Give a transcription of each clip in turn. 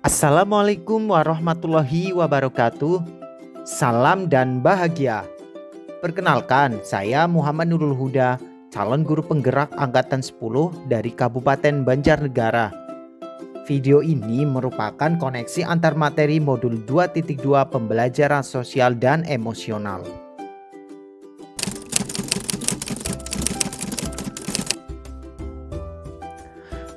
Assalamualaikum warahmatullahi wabarakatuh. Salam dan bahagia. Perkenalkan, saya Muhammad Nurul Huda, calon guru penggerak angkatan 10 dari Kabupaten Banjarnegara. Video ini merupakan koneksi antar materi modul 2.2 pembelajaran sosial dan emosional.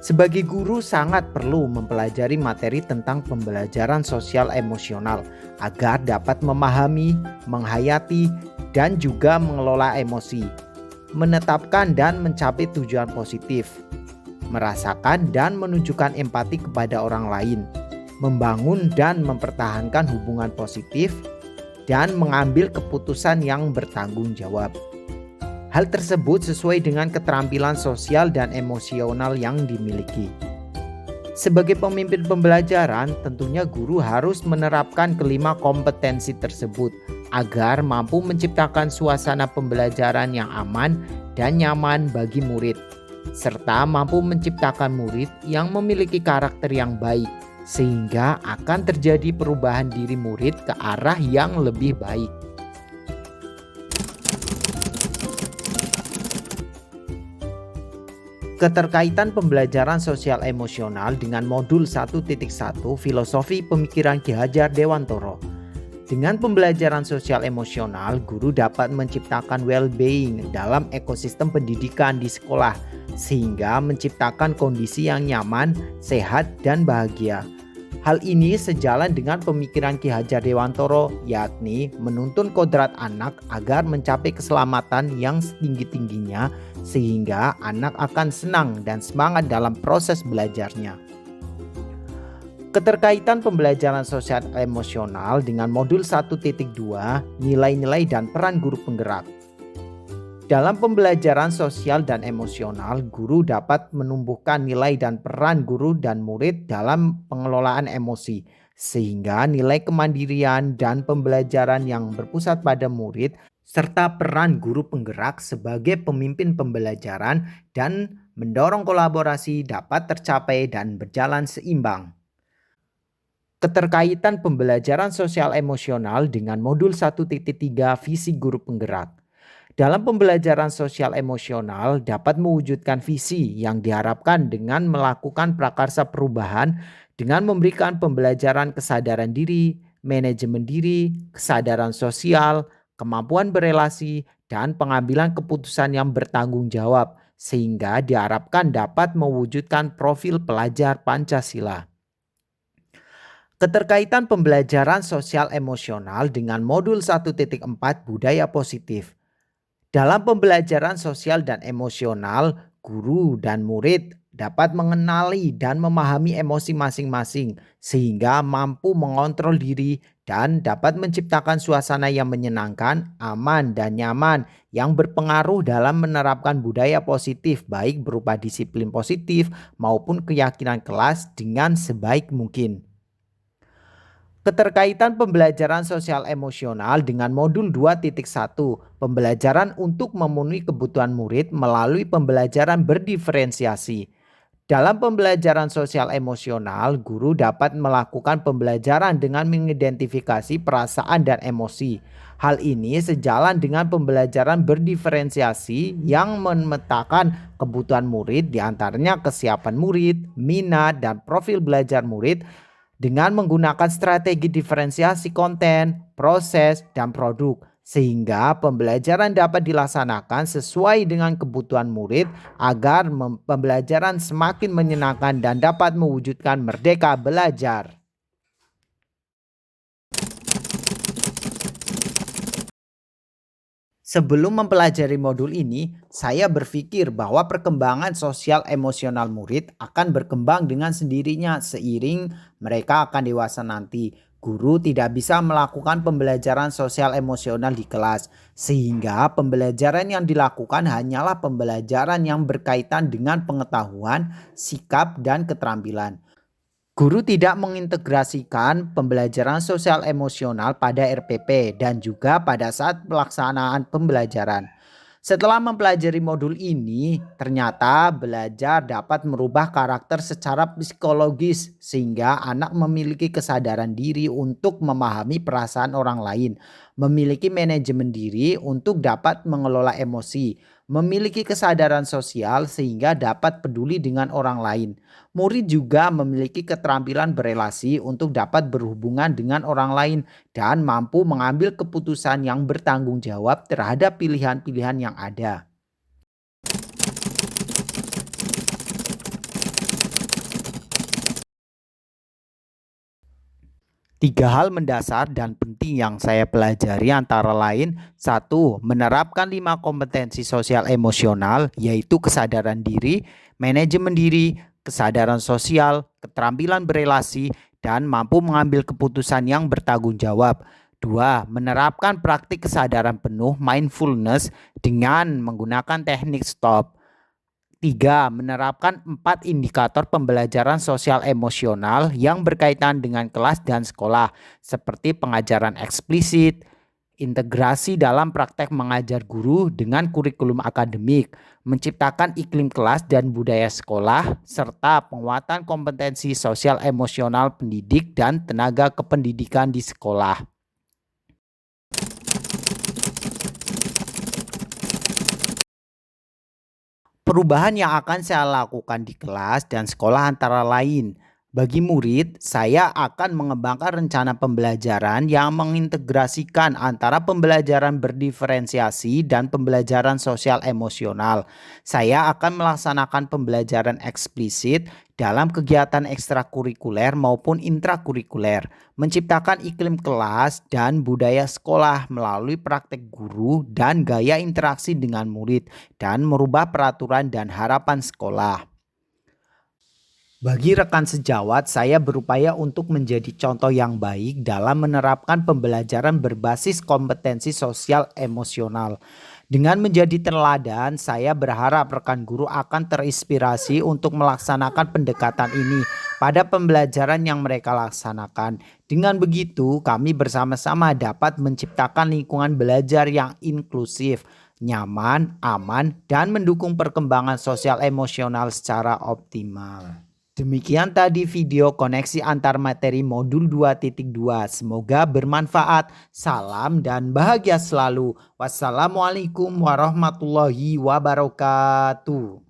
Sebagai guru sangat perlu mempelajari materi tentang pembelajaran sosial emosional agar dapat memahami, menghayati, dan juga mengelola emosi, menetapkan dan mencapai tujuan positif, merasakan dan menunjukkan empati kepada orang lain, membangun dan mempertahankan hubungan positif, dan mengambil keputusan yang bertanggung jawab. Hal tersebut sesuai dengan keterampilan sosial dan emosional yang dimiliki. Sebagai pemimpin pembelajaran, tentunya guru harus menerapkan kelima kompetensi tersebut agar mampu menciptakan suasana pembelajaran yang aman dan nyaman bagi murid, serta mampu menciptakan murid yang memiliki karakter yang baik, sehingga akan terjadi perubahan diri murid ke arah yang lebih baik. Keterkaitan pembelajaran sosial emosional dengan modul 1.1 Filosofi Pemikiran Ki Hajar Dewantoro. Dengan pembelajaran sosial emosional, guru dapat menciptakan well-being dalam ekosistem pendidikan di sekolah, sehingga menciptakan kondisi yang nyaman, sehat, dan bahagia. Hal ini sejalan dengan pemikiran Ki Hajar Dewantoro, yakni menuntun kodrat anak agar mencapai keselamatan yang setinggi-tingginya, sehingga anak akan senang dan semangat dalam proses belajarnya. Keterkaitan pembelajaran sosial emosional dengan modul 1.2 Nilai-nilai dan peran guru penggerak. Dalam pembelajaran sosial dan emosional, guru dapat menumbuhkan nilai dan peran guru dan murid dalam pengelolaan emosi, sehingga nilai kemandirian dan pembelajaran yang berpusat pada murid, serta peran guru penggerak sebagai pemimpin pembelajaran dan mendorong kolaborasi dapat tercapai dan berjalan seimbang. Keterkaitan pembelajaran sosial emosional dengan modul 1.3 Visi Guru Penggerak. Dalam pembelajaran sosial emosional dapat mewujudkan visi yang diharapkan dengan melakukan prakarsa perubahan dengan memberikan pembelajaran kesadaran diri, manajemen diri, kesadaran sosial, kemampuan berelasi, dan pengambilan keputusan yang bertanggung jawab, sehingga diharapkan dapat mewujudkan profil pelajar Pancasila. Keterkaitan pembelajaran sosial emosional dengan modul 1.4 Budaya Positif. Dalam pembelajaran sosial dan emosional, guru dan murid dapat mengenali dan memahami emosi masing-masing sehingga mampu mengontrol diri dan dapat menciptakan suasana yang menyenangkan, aman, dan nyaman yang berpengaruh dalam menerapkan budaya positif baik berupa disiplin positif maupun keyakinan kelas dengan sebaik mungkin. Keterkaitan pembelajaran sosial emosional dengan modul 2.1 Pembelajaran untuk memenuhi kebutuhan murid melalui pembelajaran berdiferensiasi. Dalam pembelajaran sosial emosional, guru dapat melakukan pembelajaran dengan mengidentifikasi perasaan dan emosi. Hal ini sejalan dengan pembelajaran berdiferensiasi yang memetakan kebutuhan murid, diantaranya kesiapan murid, minat, dan profil belajar murid, dengan menggunakan strategi diferensiasi konten, proses, dan produk, sehingga pembelajaran dapat dilaksanakan sesuai dengan kebutuhan murid agar pembelajaran semakin menyenangkan dan dapat mewujudkan merdeka belajar. Sebelum mempelajari modul ini, saya berpikir bahwa perkembangan sosial emosional murid akan berkembang dengan sendirinya seiring mereka akan dewasa nanti. Guru tidak bisa melakukan pembelajaran sosial emosional di kelas, sehingga pembelajaran yang dilakukan hanyalah pembelajaran yang berkaitan dengan pengetahuan, sikap, dan keterampilan. Guru tidak mengintegrasikan pembelajaran sosial emosional pada RPP dan juga pada saat pelaksanaan pembelajaran. Setelah mempelajari modul ini, ternyata belajar dapat merubah karakter secara psikologis sehingga anak memiliki kesadaran diri untuk memahami perasaan orang lain, memiliki manajemen diri untuk dapat mengelola emosi, memiliki kesadaran sosial sehingga dapat peduli dengan orang lain. Murid juga memiliki keterampilan berelasi untuk dapat berhubungan dengan orang lain dan mampu mengambil keputusan yang bertanggung jawab terhadap pilihan-pilihan yang ada. Tiga hal mendasar dan penting yang saya pelajari antara lain, satu, menerapkan 5 kompetensi sosial emosional yaitu kesadaran diri, manajemen diri, kesadaran sosial, keterampilan berelasi, dan mampu mengambil keputusan yang bertanggung jawab. Dua, menerapkan praktik kesadaran penuh mindfulness dengan menggunakan teknik stop. Tiga, menerapkan 4 indikator pembelajaran sosial emosional yang berkaitan dengan kelas dan sekolah, seperti pengajaran eksplisit, integrasi dalam praktek mengajar guru dengan kurikulum akademik, menciptakan iklim kelas dan budaya sekolah, serta penguatan kompetensi sosial emosional pendidik dan tenaga kependidikan di sekolah. Perubahan yang akan saya lakukan di kelas dan sekolah antara lain, bagi murid, saya akan mengembangkan rencana pembelajaran yang mengintegrasikan antara pembelajaran berdiferensiasi dan pembelajaran sosial emosional. Saya akan melaksanakan pembelajaran eksplisit dalam kegiatan ekstrakurikuler maupun intrakurikuler, menciptakan iklim kelas dan budaya sekolah melalui praktek guru dan gaya interaksi dengan murid, dan merubah peraturan dan harapan sekolah. Bagi rekan sejawat, saya berupaya untuk menjadi contoh yang baik dalam menerapkan pembelajaran berbasis kompetensi sosial emosional. Dengan menjadi teladan, saya berharap rekan guru akan terinspirasi untuk melaksanakan pendekatan ini pada pembelajaran yang mereka laksanakan. Dengan begitu, kami bersama-sama dapat menciptakan lingkungan belajar yang inklusif, nyaman, aman, dan mendukung perkembangan sosial emosional secara optimal. Demikian tadi video koneksi antar materi modul 2.2. Semoga bermanfaat. Salam dan bahagia selalu. Wassalamualaikum warahmatullahi wabarakatuh.